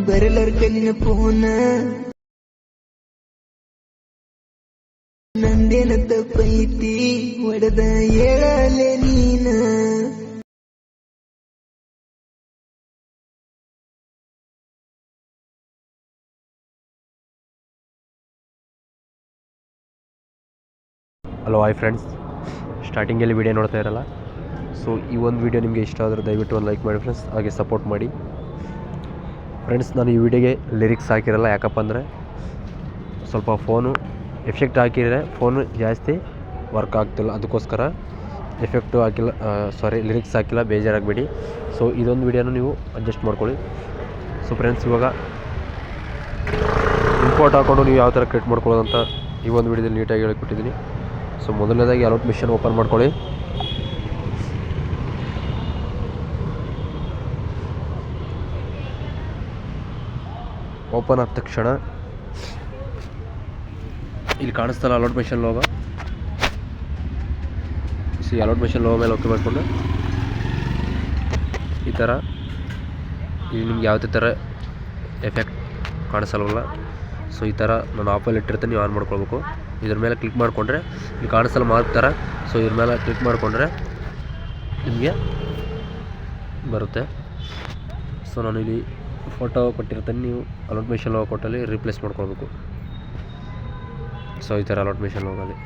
ಬರಲರ್ ಕಣ್ಣಿನ ಪೋನ ನಂದೇನ ತಪ್ಪೈತಿ ಒಡದ ಹೇಳಲೆ ನೀನ. Hello hi friends, ಸ್ಟಾರ್ಟಿಂಗಲ್ಲಿ ವಿಡಿಯೋ ನೋಡ್ತಾ ಇರಲ್ಲ. ಸೊ ಈ ಒಂದು ವಿಡಿಯೋ ನಿಮಗೆ ಇಷ್ಟ ಆದರೆ ದಯವಿಟ್ಟು ಒಂದು ಲೈಕ್ ಮಾಡಿ ಫ್ರೆಂಡ್ಸ್, ಹಾಗೆ ಸಪೋರ್ಟ್ ಮಾಡಿ ಫ್ರೆಂಡ್ಸ್. ನಾನು ಈ ವಿಡಿಯೋಗೆ ಲಿರಿಕ್ಸ್ ಹಾಕಿರಲ್ಲ, ಯಾಕಪ್ಪ ಅಂದರೆ ಸ್ವಲ್ಪ ಫೋನು ಎಫೆಕ್ಟ್ ಹಾಕಿದರೆ ಫೋನು ಜಾಸ್ತಿ ವರ್ಕ್ ಆಗ್ತಿಲ್ಲ, ಅದಕ್ಕೋಸ್ಕರ ಎಫೆಕ್ಟು ಹಾಕಿಲ್ಲ, ಲಿರಿಕ್ಸ್ ಹಾಕಿಲ್ಲ, ಬೇಜಾರಾಗಬೇಡಿ. ಸೊ ಇದೊಂದು ವಿಡಿಯೋನ ನೀವು ಅಡ್ಜಸ್ಟ್ ಮಾಡ್ಕೊಳ್ಳಿ. ಸೊ ಫ್ರೆಂಡ್ಸ್, ಇವಾಗ ಇಂಪೋರ್ಟ್ ಹಾಕ್ಕೊಂಡು ನೀವು ಯಾವ ಥರ ಕ್ರಿಯೇಟ್ ಮಾಡ್ಕೊಳ್ಳೋದಂತ ಈ ಒಂದು ವಿಡಿಯೋದಲ್ಲಿ ನೀಟಾಗಿ ಹೇಳಿಕೊಟ್ಟಿದ್ದೀನಿ. ಸೊ ಮೊದಲನೇದಾಗಿ ಅಲೌಟ್ ಮಿಷನ್ ಓಪನ್ ಮಾಡ್ಕೊಳ್ಳಿ. ಓಪನ್ ಆದ ತಕ್ಷಣ ಇಲ್ಲಿ ಕಾಣಿಸ್ತಲ್ಲ all out mission logo. All out mission logo ಮೇಲೆ ಓಕೆ ಮಾಡಿಕೊಂಡು ಈ ಥರ ಇಲ್ಲಿ ನಿಮ್ಗೆ ಯಾವುದೇ ಥರ ಎಫೆಕ್ಟ್ ಕಾಣಿಸಲ್ವಲ್ಲ. ಸೊ ಈ ಥರ ನಾನು ಆಫಲ್ಲಿ ಇಟ್ಟಿರ್ತೀನಿ, ನೀವು ಆನ್ ಮಾಡ್ಕೊಳ್ಬೇಕು. ಇದ್ರ ಮೇಲೆ ಕ್ಲಿಕ್ ಮಾಡಿಕೊಂಡ್ರೆ ಇಲ್ಲಿ ಕಾಣಿಸಲ್ಲ ಮಾರ್ಕ್ ಥರ. ಸೊ ಇದ್ರ ಮೇಲೆ ಕ್ಲಿಕ್ ಮಾಡಿಕೊಂಡ್ರೆ ನಿಮಗೆ ಬರುತ್ತೆ. ಸೊ ನಾನು ಇಲ್ಲಿ ಫೋಟೋ ಕೊಟ್ಟಿರ್ತೀನಿ, ನೀವು ಅಲೌಟ್ ಮಿಷನ್ ಲೋಗೋ ಕೊಟ್ಟಲ್ಲಿ ರೀಪ್ಲೇಸ್ ಮಾಡ್ಕೊಳ್ಬೇಕು. ಸೊ ಈ ಥರ ಅಲೌಟ್ ಮಿಷನ್ ಲೋಗೋಲಿ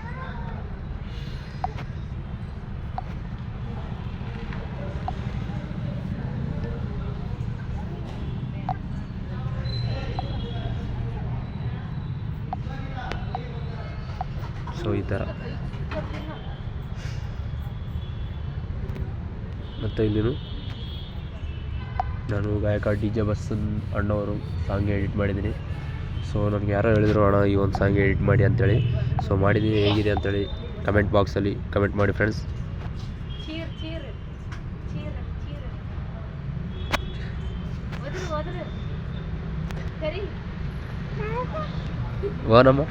ಸೊ ಈ ಥರ. ಮತ್ತು ಇಲ್ಲಿನೂ ನಾನು ಗಾಯಕ DJ ಬಸ್ಸನ್ ಅಣ್ಣವರು ಸಾಂಗ್ ಎಡಿಟ್ ಮಾಡಿದ್ದೀನಿ. ಸೊ ನನಗೆ ಯಾರೋ ಹೇಳಿದ್ರು, ಅಣ್ಣ ಈ ಒಂದು ಸಾಂಗ್ ಎಡಿಟ್ ಮಾಡಿ ಅಂತೇಳಿ. ಸೊ ಮಾಡಿದ್ದೀನಿ, ಹೇಗಿದೆ ಅಂತೇಳಿ ಕಮೆಂಟ್ ಬಾಕ್ಸಲ್ಲಿ ಕಮೆಂಟ್ ಮಾಡಿ ಫ್ರೆಂಡ್ಸ್. ಓನಮ್ಮ